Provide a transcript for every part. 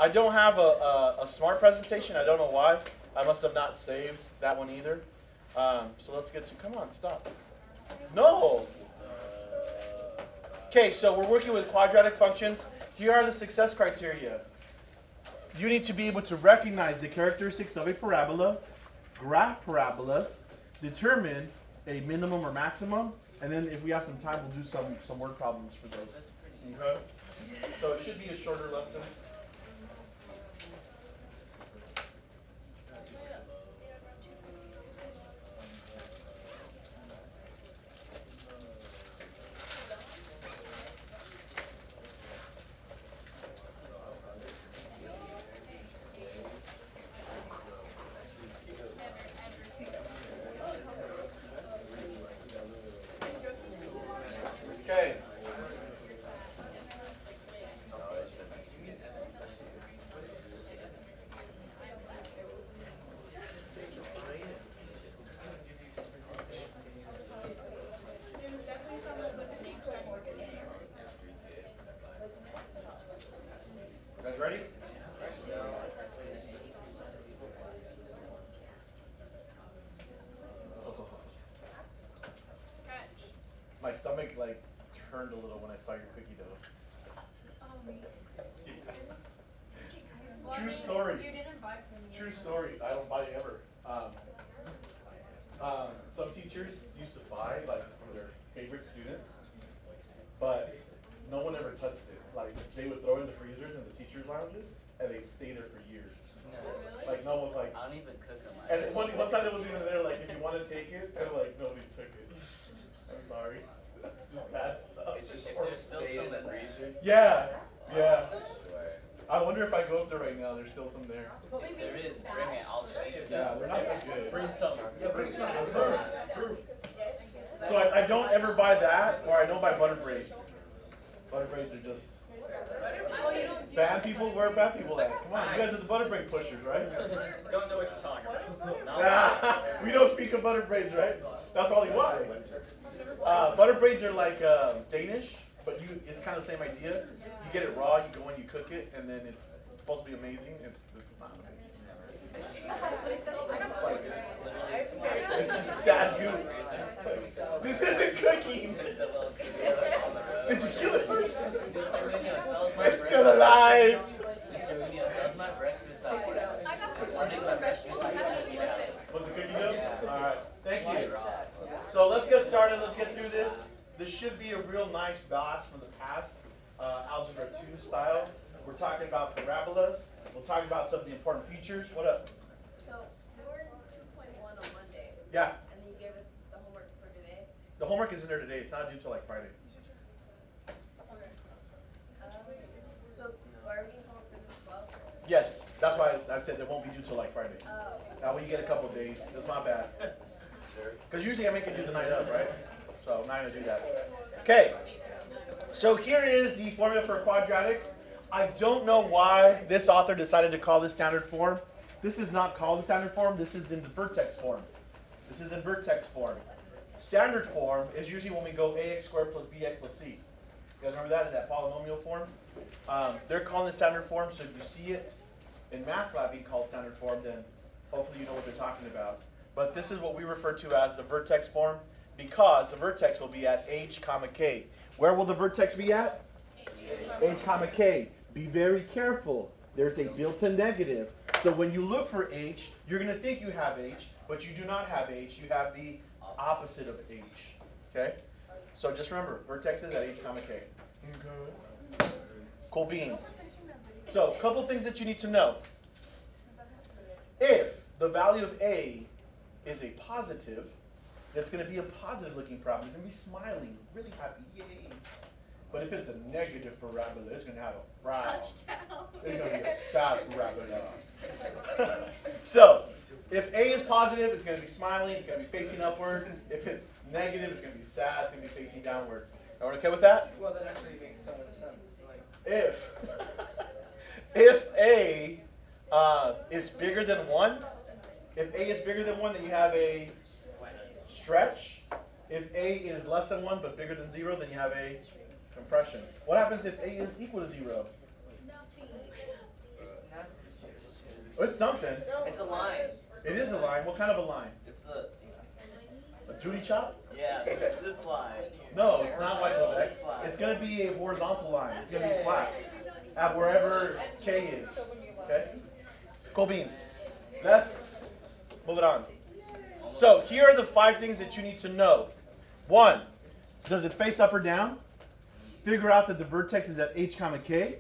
I don't have a smart presentation. I don't know why. I must have not saved that one either. So let's get to, come on, stop. No. Okay, so we're working with quadratic functions. Here are the success criteria. You need to be able to recognize the characteristics of a parabola, graph parabolas, determine a minimum or maximum, and then if we have some time, we'll do some word problems for those. Okay? So it should be a shorter lesson. Okay. You guys ready? My stomach like turned a little when I saw your cookie dough. Yeah. True story. You didn't buy from me. True story. I don't buy ever. Some teachers used to buy like from their favorite students, but no one ever touched it. Like they would throw it in the freezers in the teachers' lounges, and they'd stay there for years. Really? Like no one was like. I don't even cook them. And one time it was even there. Like if you want to take it, and like nobody took it. I'm sorry. Just bad stuff. It's just there's still some in the freezer. Yeah. Yeah. I wonder if I go up there right now, there's still some there. If there is, bring it. I'll just eat it. Yeah, they're not that good. Bring some. Yeah, bring some. Proof. So I don't ever buy that, or I don't buy butter braids. Butter braids are just bad people. Where are bad people at? Come on, you guys are the butter braid pushers, right? Don't know what you're talking about. No. We don't speak of butter braids, right? That's probably why. Butter braids are like Danish, but it's kind of the same idea. You get it raw, you go and you cook it, and then it's supposed to be amazing. It's not amazing. It's just sad goof. This isn't cooking. Did you kill it first? It's still alive. Mr. Munoz, that was my breakfast that morning. I got this morning for vegetables. I haven't eaten it. Was the cookie dough? All right. Thank you. So let's get started. Let's get through this. This should be a real nice blast from the past, Algebra 2 style. We're talking about parabolas. We'll talk about some of the important features. What up? So we were in 2.1 on Monday, Yeah. and then you gave us the homework for today. The homework isn't there today. It's not due till like Friday. So are we getting homework for this as well? Yes. That's why I said it won't be due till like Friday. Oh, That way you get a couple days. It's not bad. Because usually I make you do the night up, right? So I'm not going to do that. Okay. So here is the formula for a quadratic. I don't know why this author decided to call this standard form. This is not called the standard form. This is in the vertex form. This is in vertex form. Standard form is usually when we go ax squared plus bx plus c. You guys remember that in that polynomial form? They're calling it standard form, so if you see it in math lab being called standard form, then hopefully you know what they're talking about. But this is what we refer to as the vertex form because the vertex will be at h comma k. Where will the vertex be at? H comma k. Be very careful. There's a built-in negative. So when you look for h, you're going to think you have h, but you do not have h. You have the opposite of h. Okay? So just remember, vertex is at h comma k. Okay. Cool beans. So a couple things that you need to know. If the value of a is a positive, it's going to be a positive looking parabola. It's going to be smiling, really happy, yay. But if it's a negative parabola, it's going to have a frown. It's going to be a sad parabola. So, if a is positive, it's going to be smiling, it's going to be facing upward. If it's negative, it's going to be sad, it's going to be facing downward. Everyone okay with that? Well, that actually makes so much sense. Like, If a is bigger than 1, if a is bigger than 1, then you have a stretch. If a is less than 1 but bigger than 0, then you have a compression. What happens if a is equal to 0? It's something. It's a line. It is a line. What kind of a line? It's A Judy chop? yeah, it's this line. No, it's not white to X. It's going to be a horizontal line. It's going to be flat at wherever K is. Okay? Cool beans. Let's move it on. So here are the 5 things that you need to know. 1, does it face up or down? Figure out that the vertex is at H comma K.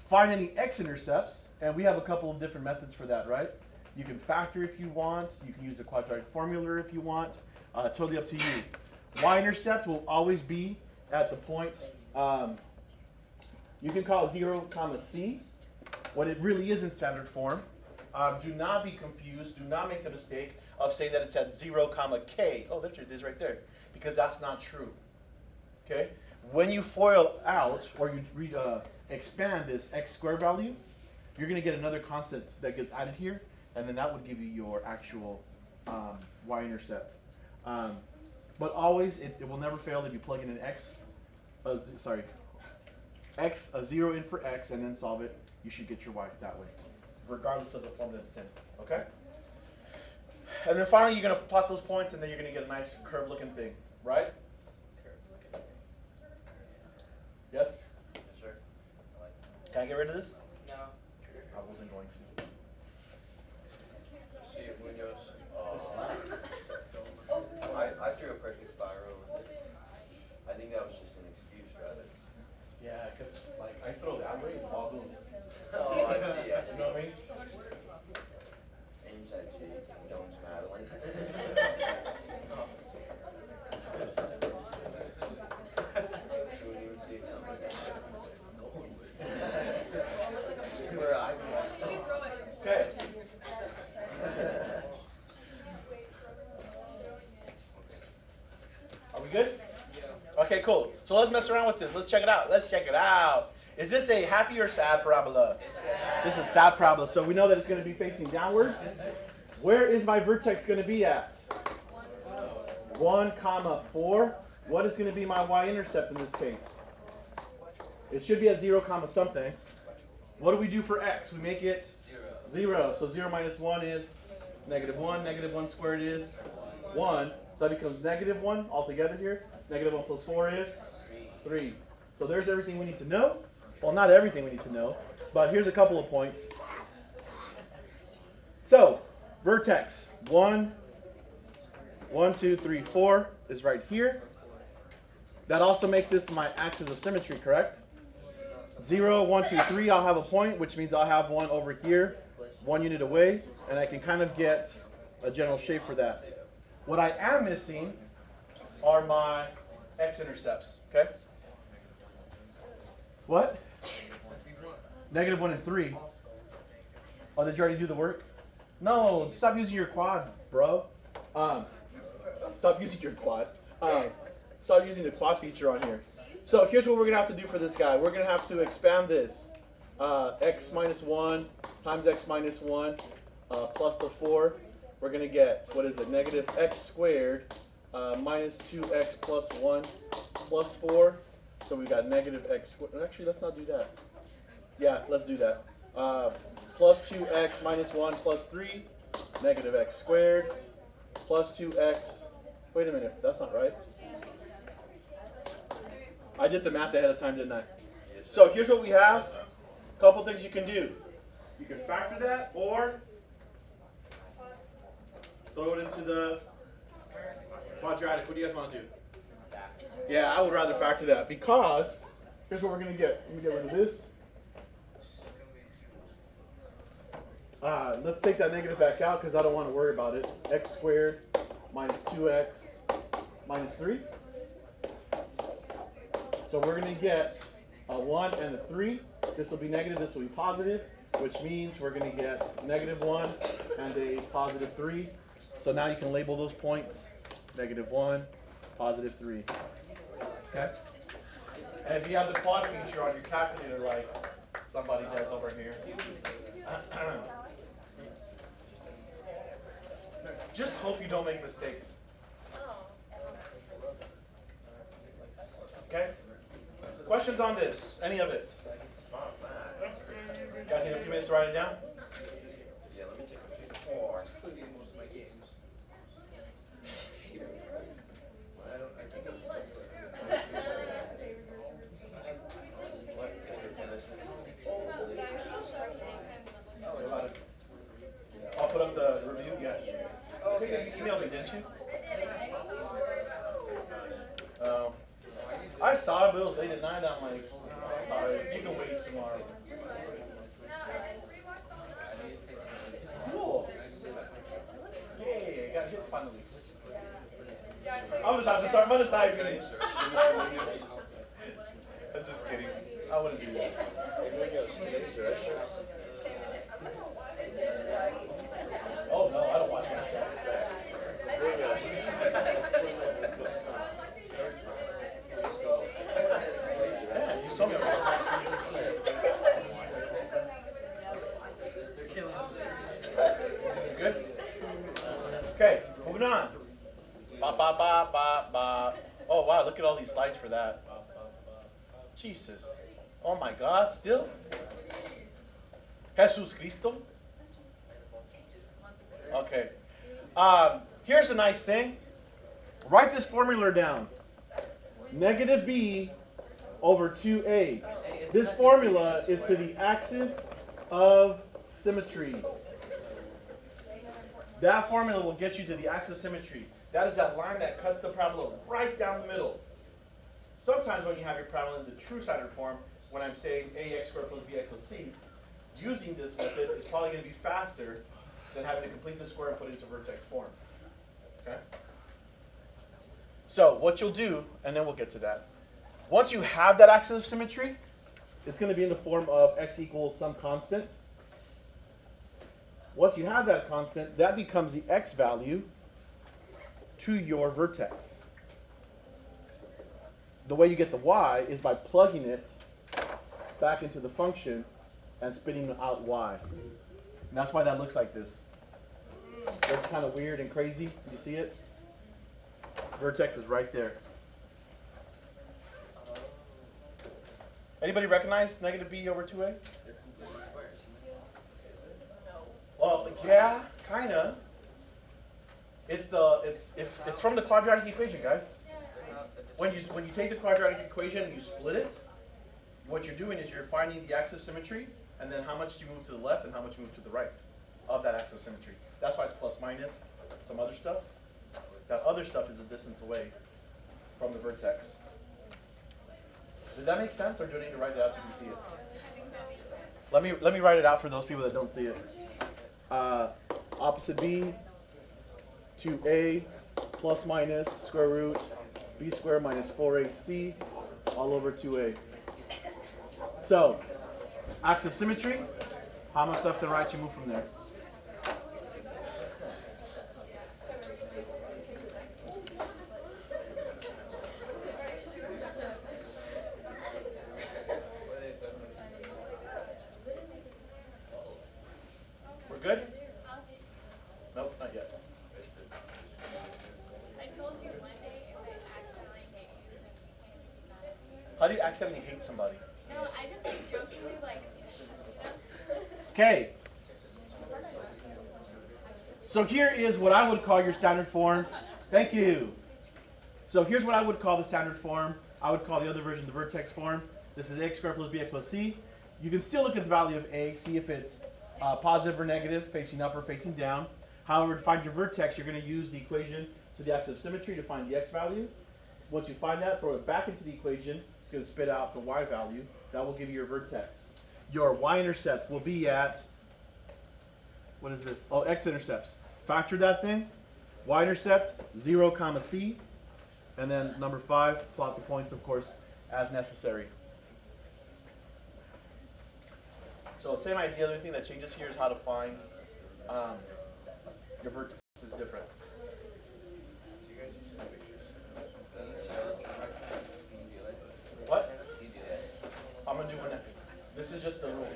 Find any x-intercepts, and we have a couple of different methods for that, right? You can factor if you want. You can use the quadratic formula if you want. Totally up to you. Y-intercept will always be at the point, you can call it 0 comma C. What it really is in standard form. Do not be confused. Do not make the mistake of saying that it's at 0 comma K. Oh, there it is right there. Because that's not true. Okay? When you FOIL out, or you expand this x squared value, you're going to get another constant that gets added here, and then that would give you your actual y-intercept. But always, it will never fail if you plug in an x, a 0 in for x, and then solve it. You should get your y that way, regardless of the form that it's in. Okay? And then finally, you're going to plot those points, and then you're going to get a nice curved-looking thing, right? Yes? Sure. Can I get rid of this? No. I wasn't going to. See if Munoz. Oh, I threw a perfect spiral with it. I think that was just an excuse, rather. Yeah, because like I throw that way, the ball goes. Oh, I see. You know what I mean? Aims at Jake, Jones Madeline. She wouldn't even see it coming. Where I Okay. Are we good? Okay, cool. So let's mess around with this. Let's check it out. Let's check it out. Is this a happy or sad parabola? This is a sad parabola. So we know that it's going to be facing downward. Where is my vertex going to be at? 1 comma 4. What is going to be my y-intercept in this case? It should be at 0 comma something. What do we do for x? We make it 0. So 0 minus 1 is -1. -1 squared is 1. So that becomes -1 altogether here. -1 plus 4 is 3. So there's everything we need to know. Well, not everything we need to know, but here's a couple of points. So, vertex 1, 1, 2, 3, 4 is right here. That also makes this my axis of symmetry, correct? 0, 1, 2, 3, I'll have a point, which means I'll have one over here, 1 unit away, and I can kind of get a general shape for that. What I am missing are my x-intercepts, okay? What? -1 and 3. Oh, did you already do the work? No, stop using your quad, bro. Stop using your quad. Stop using the quad feature on here. So here's what we're going to have to do for this guy. We're going to have to expand this. X minus 1 times x minus 1 plus the 4. We're going to get, what is it, -x squared minus 2x plus 1 plus 4. So we've got -x squared. Actually, let's not do that. Yeah, let's do that. Plus 2x minus 1 plus 3, -x squared, plus 2x. Wait a minute, that's not right. I did the math ahead of time, didn't I? So here's what we have. A couple things you can do. You can factor that, or throw it into the quadratic. What do you guys want to do? Yeah, I would rather factor that, because here's what we're going to get. Let me get rid of this. Let's take that negative back out because I don't want to worry about it. X squared minus 2x minus 3. So we're going to get a 1 and a 3. This will be negative, this will be positive, which means we're going to get -1 and a positive 3. So now you can label those points. -1, positive 3. Okay? And if you have the quad feature on your calculator like somebody does over here, just hope you don't make mistakes. Okay? Questions on this? Any of it? You guys need a few minutes to write it down? didn't you? I saw it, but it was late at night. I'm like, oh, sorry, you can wait tomorrow. Cool. Yay, I got hit finally. I'm just have to start monetizing. I'm just kidding. I wouldn't do that. Oh no, I don't want that. Yeah, you told me about good? Okay, moving on. Ba ba ba ba ba. Oh wow, look at all these slides for that. Jesus. Oh my God, still? Jesus Cristo? Okay. Here's a nice thing. Write this formula down. Negative b over 2a. This formula is to the axis of symmetry. That formula will get you to the axis of symmetry. That is that line that cuts the parabola right down the middle. Sometimes when you have your parabola in the true standard form, when I'm saying ax squared plus bx plus c, using this method is probably going to be faster than having to complete the square and put it into vertex form. Okay? So what you'll do, and then we'll get to that. Once you have that axis of symmetry, it's going to be in the form of x equals some constant. Once you have that constant, that becomes the x value to your vertex. The way you get the y is by plugging it back into the function and spitting out y. And that's why that looks like this. Looks kind of weird and crazy. You see it? Vertex is right there. Anybody recognize negative b over 2a? It's completely squares. Well, yeah, kinda. It's from the quadratic equation, guys. When you take the quadratic equation and you split it, what you're doing is you're finding the axis of symmetry, and then how much do you move to the left and how much you move to the right of that axis of symmetry. That's why it's plus minus some other stuff. That other stuff is a distance away from the vertex. Did that make sense, or do I need to write it out so you can see it? Let me write it out for those people that don't see it. Opposite b, 2a plus minus square root b squared minus 4ac all over 2a. So, axis of symmetry, how much left and right you move from there? We're good? Nope, not yet. I told you one day if I accidentally hate you, then you can't be mad. How do you accidentally hate somebody? No, I just like jokingly like. Okay. So here is what I would call your standard form. Thank you. So here's what I would call the standard form. I would call the other version the vertex form. This is x squared plus bx plus c. You can still look at the value of a, see if it's positive or negative, facing up or facing down. However, to find your vertex, you're going to use the equation to the axis of symmetry to find the x value. Once you find that, throw it back into the equation. It's going to spit out the y value. That will give you your vertex. Your y-intercept will be at, what is this? Oh, x-intercepts. Factor that thing. Y-intercept, 0, comma c. And then number 5, plot the points, of course, as necessary. So same idea. The only thing that changes here is how to find your vertex is different. Do you guys use the pictures? What? Can you do that? I'm going to do one next. This is just the rules.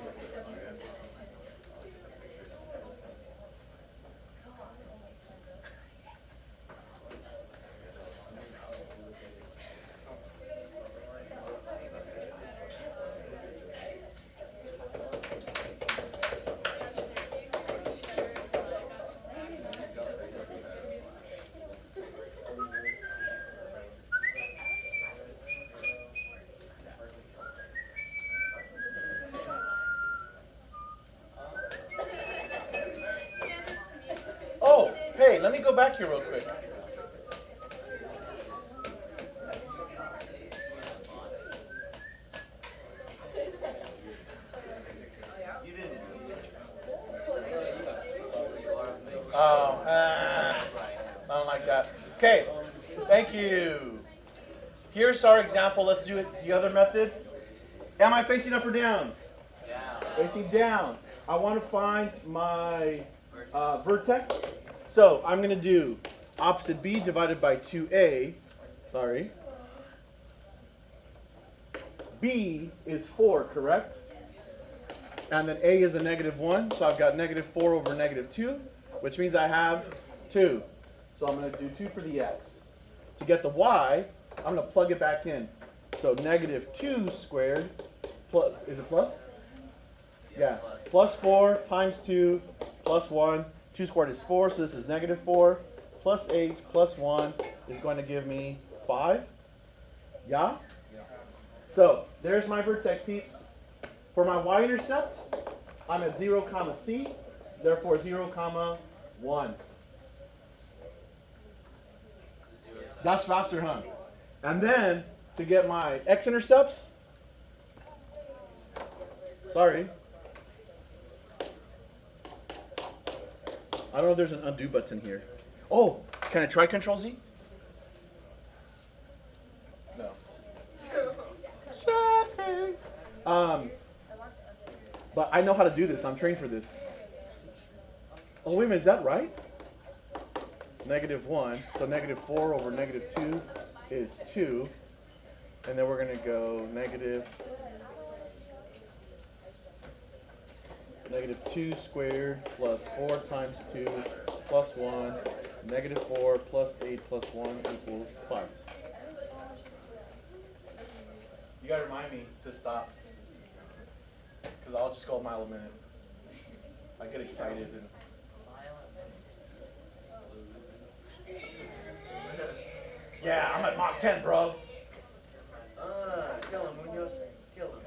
Okay, let me go back here real quick. You didn't see it. Oh, I don't like that. Okay, thank you. Here's our example. Let's do it the other method. Am I facing up or down? Down. Facing down. I want to find my vertex. So I'm going to do opposite B divided by 2A. Sorry. B is 4, correct? And then A is a -1. So I've got -4 over -2, which means I have 2. So I'm going to do 2 for the X. To get the Y, I'm going to plug it back in. So -2 squared plus, is it plus? Yeah, plus 4 times 2 plus 1. 2 squared is 4, so this is -4 plus 8 plus 1 is going to give me 5. Yeah? So there's my vertex, peeps. For my y-intercept, I'm at 0, comma C, therefore 0, comma 1. That's faster, huh? And then to get my x-intercepts, sorry. I don't know if there's an undo button here. Oh, can I try Control Z? No. Sad face. But I know how to do this. I'm trained for this. Oh, wait a minute. Is that right? -1. So -4 over -2 is 2. And then we're going to go -2 squared plus 4 times 2 plus 1, -4 plus 8 plus 1 equals 5. You gotta remind me to stop, because I'll just go a mile a minute. I get excited and yeah, I'm at Mach 10, bro. Kill him, Munoz. Kill him.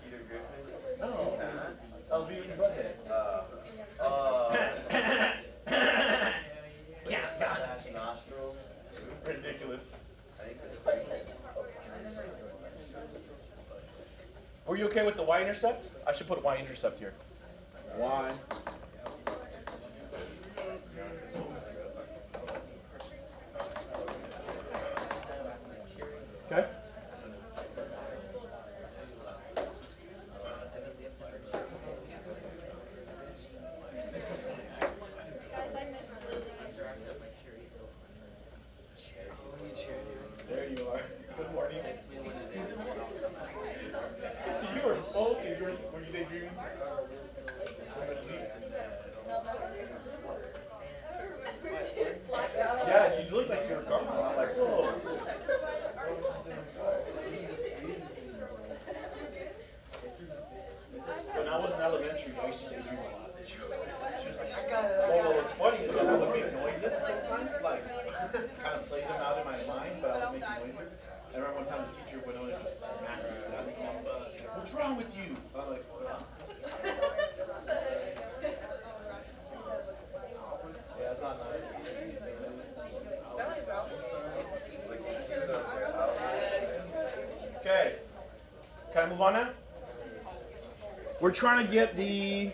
Peter Griffin. No, I'll be using butthead. That's nostrils. Ridiculous. I think that's Were you okay with the y-intercept? I should put y-intercept here. Y. Okay. There you are. Good morning. You were smoking. Were you daydreaming? Yeah, you look like you were gone. I'm like, whoa. When I was in elementary, I used to daydream a lot. She was like, I got it. Well, what was funny is that I would make noises sometimes, like, kind of play them out in my mind, but I was making noises. I remember one time the teacher went on and just smacked me. What's wrong with you? I was like, huh? Yeah, it's not nice. Okay. Can I move on now? We're trying to get the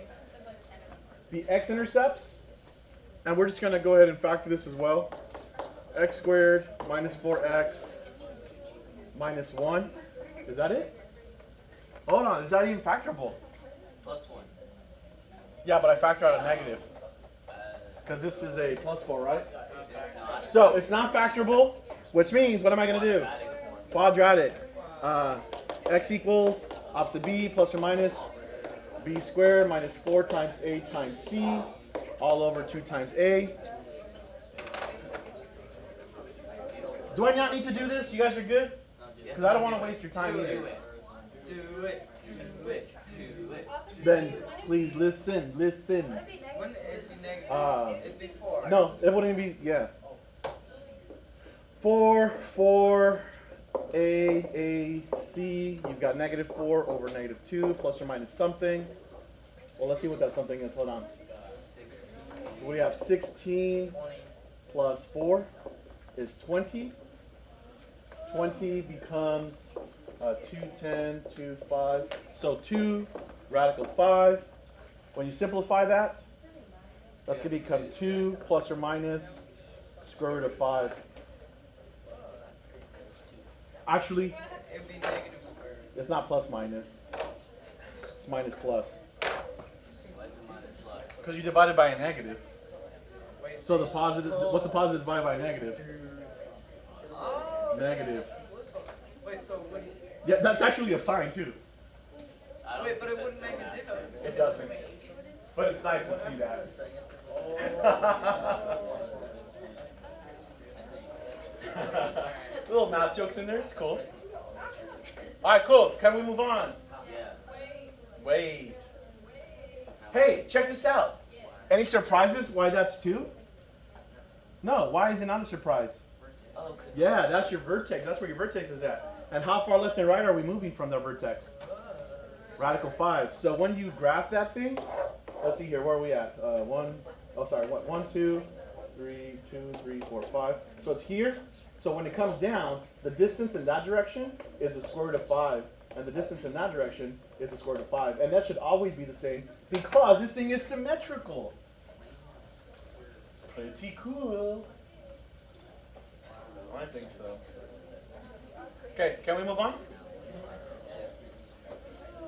x-intercepts, and we're just going to go ahead and factor this as well. X squared minus 4x minus 1. Is that it? Hold on, is that even factorable? +1. Yeah, but I factor out a negative. Because this is a +4, right? So it's not factorable, which means, what am I going to do? Quadratic. X equals opposite B plus or minus B squared minus 4 times A times C all over 2 times A. Do I not need to do this? You guys are good? Because I don't want to waste your time either. Do it. Then please listen. Wouldn't it be negative? It's before. No, it wouldn't be, yeah. 4 C, you've got -4 over -2, plus or minus something. Well, let's see what that something is. Hold on. 6. We have 16 20. plus 4 is 20. 20 becomes 2, 10, 2, 5. So 2 radical 5. When you simplify that, that's going to become 2 plus or minus square root of 5. Actually, It would be negative square root. it's not plus minus. It's minus plus. Why is it minus plus? Because you divided by a negative. Wait, So the positive, what's a positive divided by a negative? oh, Negative. wait, so would Yeah, that's actually a sign too. I don't wait, but think it wouldn't that's make a an difference. It doesn't. But it's nice to see that. Little math jokes in there. It's cool. All right, cool. Can we move on? Yes. Wait. Hey, check this out. Any surprises why that's 2? No, why is it not a surprise? Oh, 'cause Yeah, that's your vertex. That's where your vertex is at. And how far left and right are we moving from the vertex? Radical 5. So when you graph that thing, let's see here. Where are we at? 1, 2, 3, 2, 3, 4, 5. So it's here. So when it comes down, the distance in that direction is the square root of 5. And the distance in that direction is the square root of 5. And that should always be the same because this thing is symmetrical. Pretty cool. I think so. Okay, can we move on?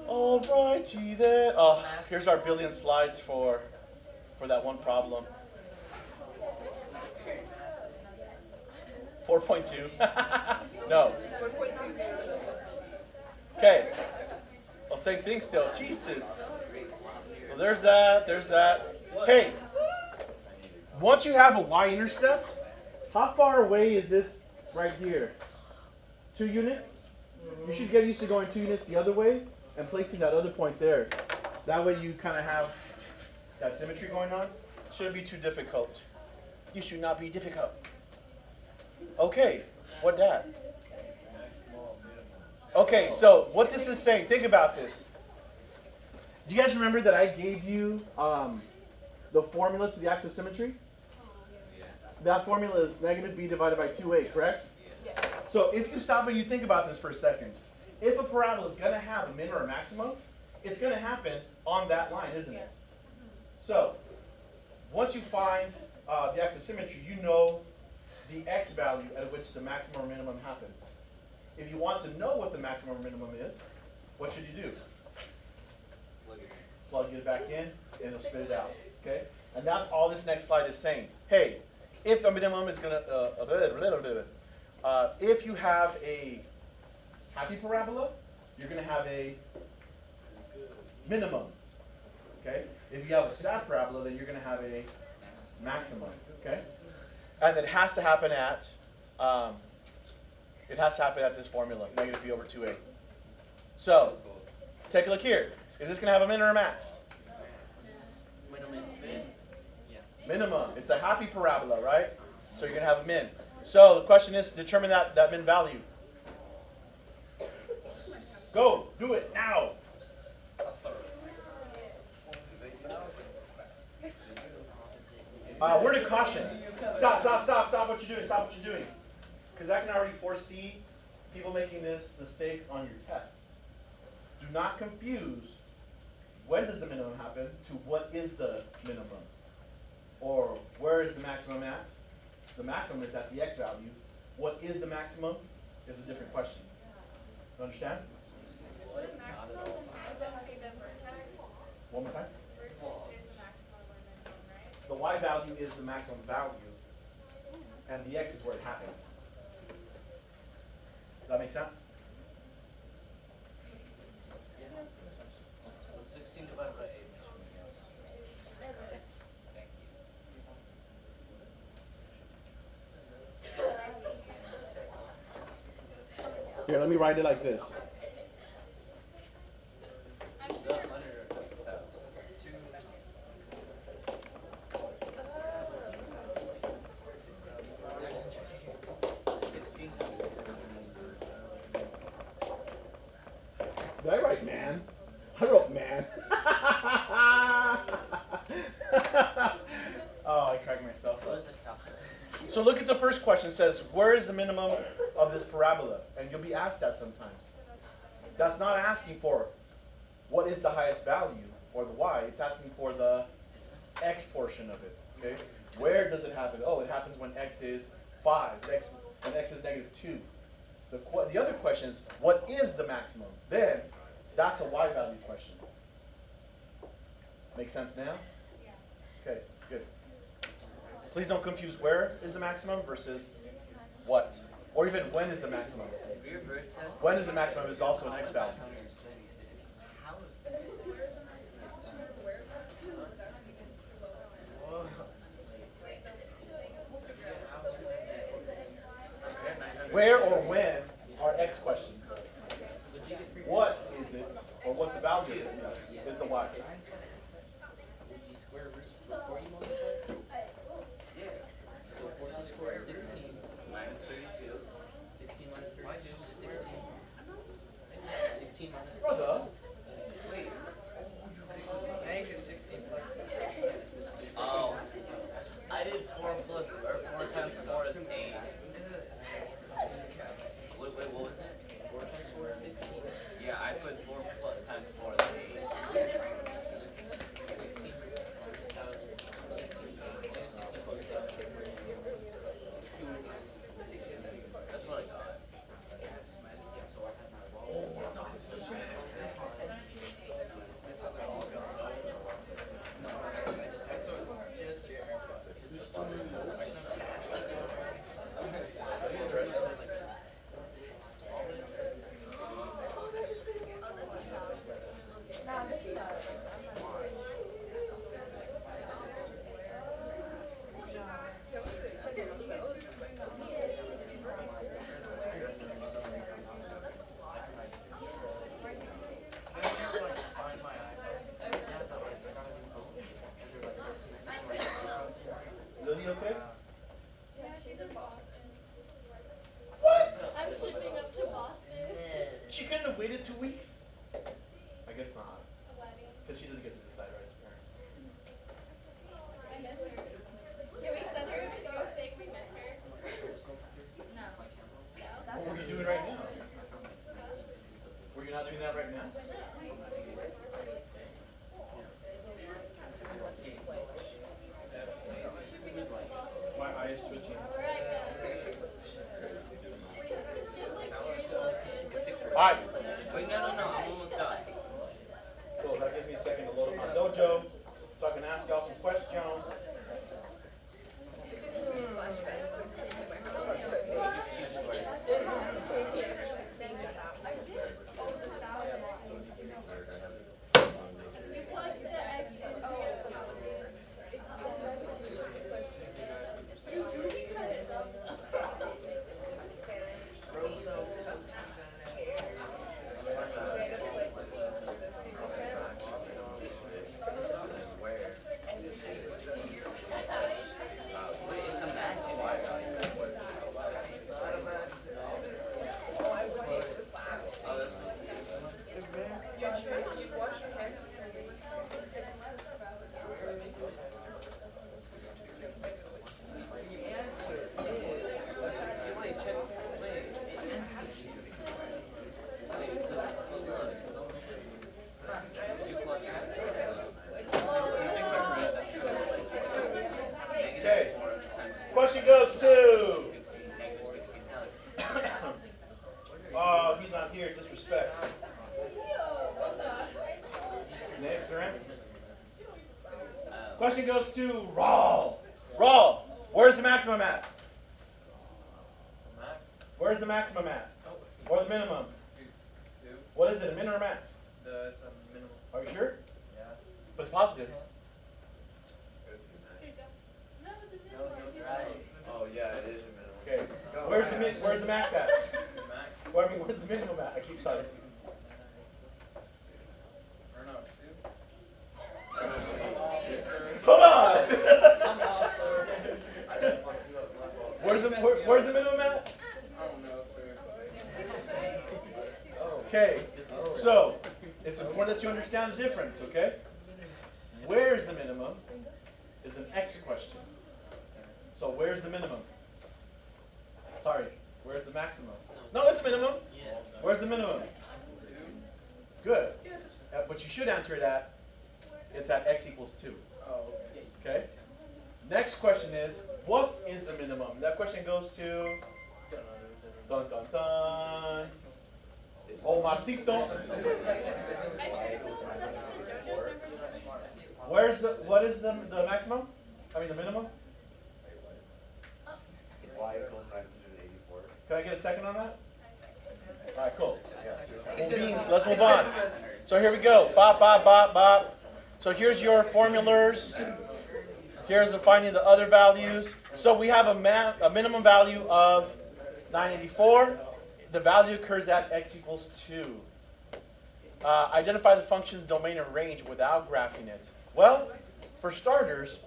Alrighty then. Oh, here's our billion slides for that one problem. 4.2. No. 1.20. Okay. Well, same thing still. Jesus. Well, there's that. There's that. Hey, once you have a y-intercept, how far away is this right here? 2 units? You should get used to going 2 units the other way and placing that other point there. That way you kind of have that symmetry going on. Shouldn't be too difficult. You should not be difficult. Okay, what that? Okay, so what this is saying, think about this. Do you guys remember that I gave you the formula to the axis of symmetry? That formula is negative b divided by 2a, correct? Yes. So if you stop and you think about this for a second, if a parabola is going to have a min or a maximum, it's going to happen on that line, isn't it? So once you find the axis of symmetry, you know the x value at which the maximum or minimum happens. If you want to know what the maximum or minimum is, what should you do? Plug it back in, and it'll spit it out. Okay? And that's all this next slide is saying. Hey, if the minimum is going to, if you have a happy parabola, you're going to have a minimum. Okay? If you have a sad parabola, then you're going to have a maximum. Okay? And it has to happen at this formula, negative b over 2a. So, take a look here. Is this going to have a min or a max? Minimum. It's a happy parabola, right? So you're going to have a min. So the question is, determine that min value. Go. Do it now. Word of caution. Stop what you're doing. Stop what you're doing. Because I can already foresee people making this mistake on your tests. Do not confuse when does the minimum happen to what is the minimum. Or where is the maximum at? The maximum is at the x value. What is the maximum is a different question. You understand? Would a maximum of the vertex? One more time. Vertex is the maximum or minimum, right? The y value is the maximum value, and the x is where it happens. Does that make sense? What's 16 divided by 8? Here, let me write it like this. I'm It's sure. not under, that's it's 2. Did I write man? I wrote man. Oh, I cracked myself What up. is a calculator? So look at the first question. It says, where is the minimum of this parabola? And you'll be asked that sometimes. That's not asking for what is the highest value or the y. It's asking for the x portion of it. Okay? Where does it happen? Oh, it happens when x is 5, when x is negative 2. The other question is, what is the maximum? Then, that's a y value question. Make sense now? Okay, good. Please don't confuse where is the maximum versus what. Or even when is the maximum. For your birth test, When is the maximum is also an x value. how is that? Whoa. Where or when are x questions. What is it, or what's the value of it, is the y. Before you multiply? Yeah. So 4 squared 16 minus 32. 16 minus 32 is 16. 16 minus Brother, Wait. Negative 16 plus. Oh. I did 4 plus, or 4 times 4 is 8. Wait, what was it? 4 times 4 is 16? Yeah, I put 4 times 4 is 8. 16. That's what I got. So it's just your haircut. Nah, this sucks. Lily okay? Yeah, she's in Boston. What? I'm shipping up to Boston. She couldn't have waited 2 weeks? I guess not. A wedding. Because she doesn't get to decide, right, as parents. I miss her. Can we send her a video saying we miss her? No. What were you doing right now? Were you not doing that right now? My eye is twitching. Alright, guys. Just like Alright, Wait, no, I'm almost done. cool. That gives me a second to load up my dojo so I can ask y'all some questions. Flashbacks of cleaning my house on Sundays. I did over 1,000. You plugged the X into you do because it does. Wait, it's imagine. Oh, that's supposed to be. You've washed your hands so many times. Wait, check. Wait. Okay. Question goes to. Oh, he's not here. Disrespect. Nick, Grant. Question goes to Rawl. Rawl, where's the maximum at? Where's the maximum at? Or the minimum? Two. What is it, a min or a max? It's a minimum. Are you sure? Yeah. But it's positive. No, it's a No, minimum. he's right. Oh, yeah, it is a minimum. Okay. Go Where's the max at? Max. Well, I mean, where's the minimum at? I keep sorry. Or no, 2. Hold on. I'm off, sir. I didn't fuck you up. My fault. Where's the minimum at? I don't know, sir. Okay. So, it's important that you understand the difference, okay? Where is the minimum is an X question. So where's the minimum? Sorry, where's the maximum? No, it's a minimum. Where's the minimum? Good. But you should answer it at, it's at X equals 2. Okay? Next question is, what is the minimum? That question goes to, dun dun dun, Omarcito. What is the maximum? I mean the minimum? Y equals 984. Can I get a second on that? All right, cool. Cool beans. Let's move on. So here we go. Bop, bop, bop, bop. So here's your formulas. Here's the finding the other values. So we have a minimum value of 984. The value occurs at x equals 2. Identify the function's domain and range without graphing it. Well, for starters,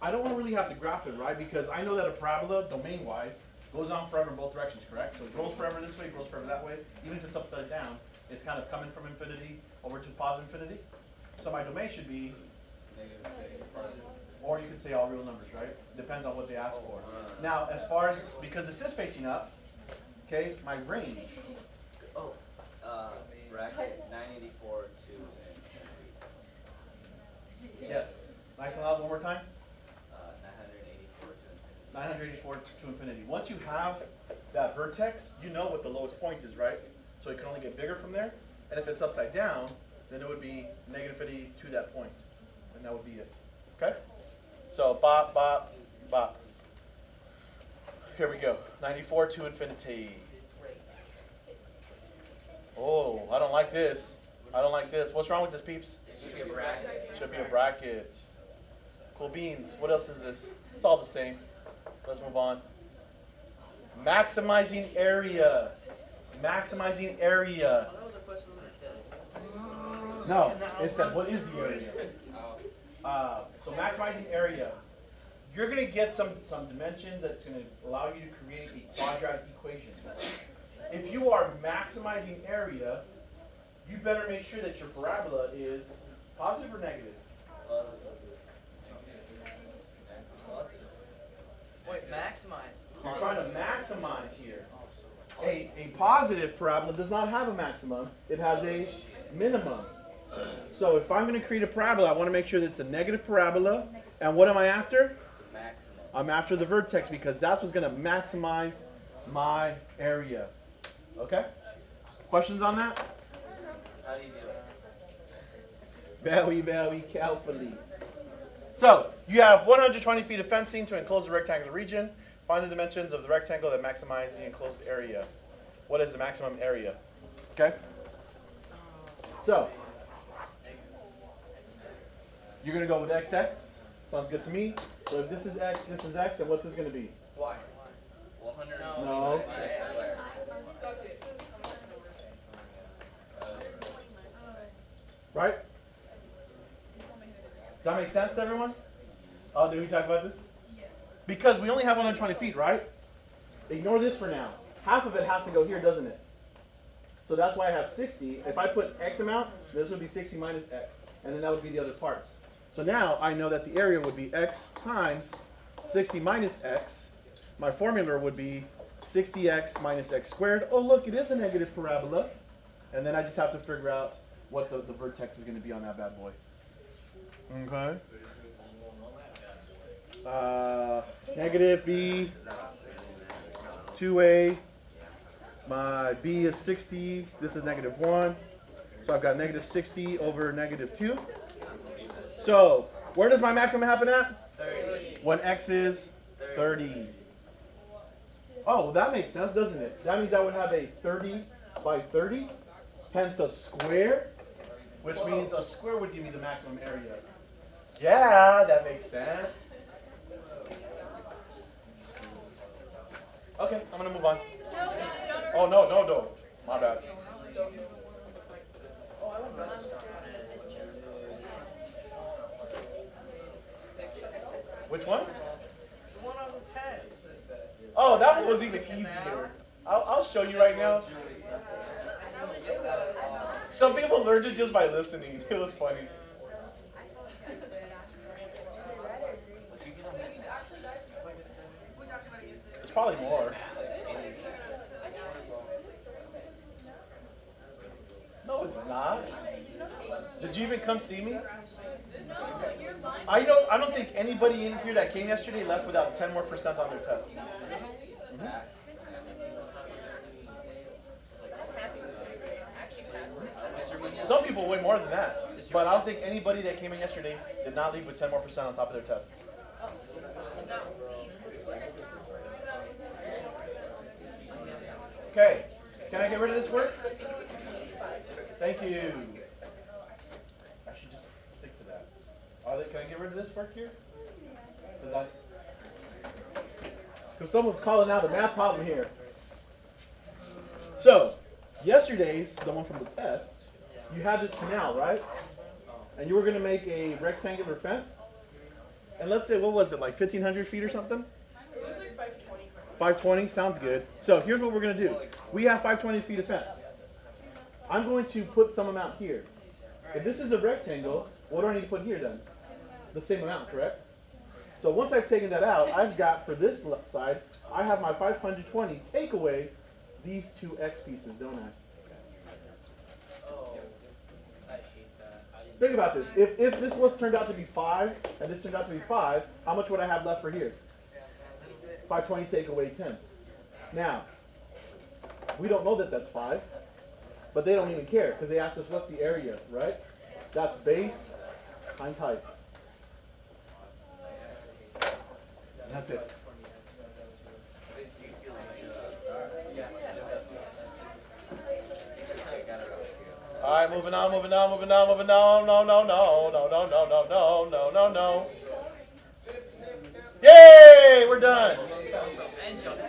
I don't really have to graph it, right? Because I know that a parabola, domain-wise, goes on forever in both directions, correct? So it grows forever this way, it grows forever that way. Even if it's upside down, it's kind of coming from infinity over to positive infinity. So my domain should be, or you could say all real numbers, right? Depends on what they ask for. Now, as far as, because this is facing up, okay, my range. Bracket 984 to Yes. Nice and loud one more time. 984 to 984 infinity. to infinity. Once you have that vertex, you know what the lowest point is, right? So it can only get bigger from there. And if it's upside down, then it would be negative infinity to that point. And that would be it. Okay? So bop, bop, bop. Here we go. 94 to infinity. Oh, I don't like this. I don't like this. What's wrong with this, peeps? It should be a bracket. Should be a bracket. Cool beans. What else is this? It's all the same. Let's move on. Maximizing area. Maximizing area. No, it said what is the area? So maximizing area. You're going to get some dimensions that's going to allow you to create a quadratic equation. If you are maximizing area, you better make sure that your parabola is positive or negative. Wait, maximize. You're trying to maximize here. A positive parabola does not have a maximum. It has a minimum. So if I'm going to create a parabola, I want to make sure that it's a negative parabola. And what am I after? Maximum. I'm after the vertex because that's what's going to maximize my area. Okay? Questions on that? How do you do it? Very carefully. So, you have 120 feet of fencing to enclose the rectangular region. Find the dimensions of the rectangle that maximize the enclosed area. What is the maximum area? Okay? So, you're going to go with XX. Sounds good to me. So if this is X, and what's this going to be? Why? 100. No. Right? Does that make sense to everyone? Oh, did we talk about this? Because we only have 120 feet, right? Ignore this for now. Half of it has to go here, doesn't it? So that's why I have 60. If I put X amount, this would be 60 minus X. And then that would be the other parts. So now I know that the area would be X times 60 minus X. My formula would be 60X minus X squared. Oh, look, it is a negative parabola. And then I just have to figure out what the vertex is going to be on that bad boy. Okay. Negative B, 2A. My B is 60. This is negative 1. So I've got negative 60 over negative 2. So where does my maximum happen at? 30. When X is 30. Oh, well, that makes sense, doesn't it? That means I would have a 30 by 30, hence a square, which means a square would give me the maximum area. Yeah, that makes sense. Okay, I'm going to move on. Oh, no. My bad. Which one? The one on the test. Oh, that one was even easier. I'll show you right now. Some people learned it just by listening. It was funny. It's probably more. No, it's not. Did you even come see me? I don't think anybody in here that came yesterday left without 10 more % on their test. Some people way more than that. But I don't think anybody that came in yesterday did not leave with 10 more % on top of their test. Okay. Can I get rid of this word? Thank you. I should just stick to that. Can I get rid of this work here? Because someone's calling out a math problem here. So, yesterday's, the one from the test, you had this canal, right? And you were going to make a rectangular fence. And let's say, what was it, like 1,500 feet or something? It was like 520. 520, sounds good. So here's what we're going to do. We have 520 feet of fence. I'm going to put some amount here. If this is a rectangle, what do I need to put here then? The same amount, correct? So once I've taken that out, I've got, for this side, I have my 520 take away these two X pieces, don't I? Oh, I hate that. Think about this. If this was turned out to be 5, and this turned out to be 5, how much would I have left for here? 520 take away 10. Now, we don't know that that's 5, but they don't even care, because they asked us what's the area, right? That's base times height. That's it. All right, moving on. No. Yay, we're done. And just